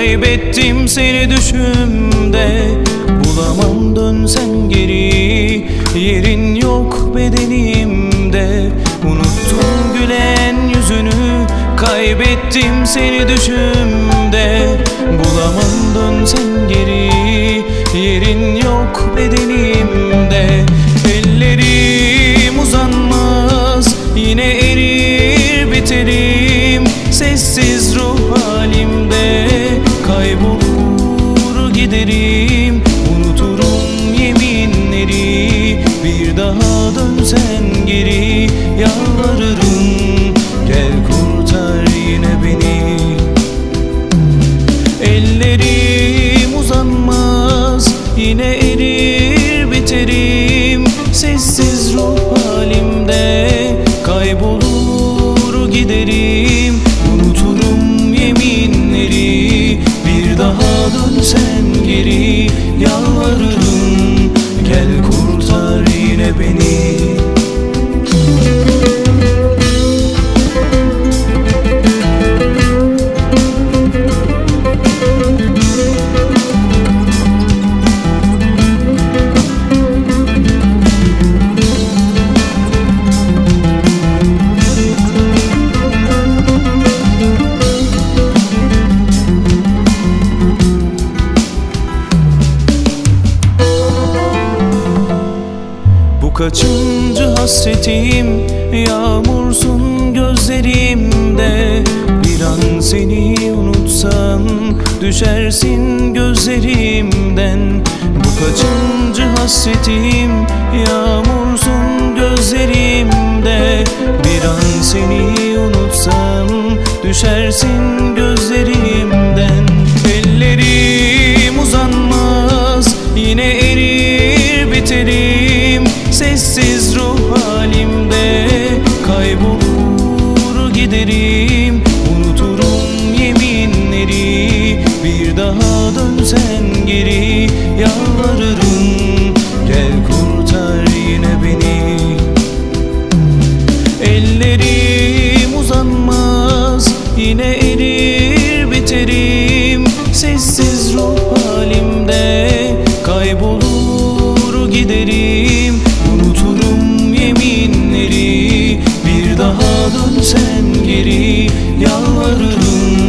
kaybettim seni düşümde. Bulamam dönsen geri, yerin yok bedenimde. Unuttum gülen yüzünü, kaybettim seni düşümde. Bulamam dönsen geri, yerin yok bedenimde. Ellerim uzanmaz, yine erir biterim. Sessiz ruh halimde kaybolur giderim. Unuturum yeminleri, bir daha dönsen geri. Yalvarırım, gel kurtar yine beni. Ellerim uzanmaz, yine erir biterim. Sessiz ruh halimde kaybolur giderim. Unuturum yeminleri, bir daha dönsen geri. Yalvarırım, gel kurtar yine beni. Kaçıncı hasretim, yağmursun gözlerimde. Bir an seni unutsam düşersin gözlerimden. Bu kaçıncı hasretim, yağmursun gözlerimde. Bir an seni unutsam düşersin gözlerimden. Ellerim uzanmaz, yine erir biterim. Sessiz ruh halimde kaybolur giderim. Unuturum yeminleri, bir daha dönsen geri. Yalvarırım, gel kurtar yine beni. Ellerim uzanmaz, yine erir biterim. Sessiz ruh halimde kaybolur giderim. Unuturum yeminleri, bir daha dönsen geri. Yalvarırım,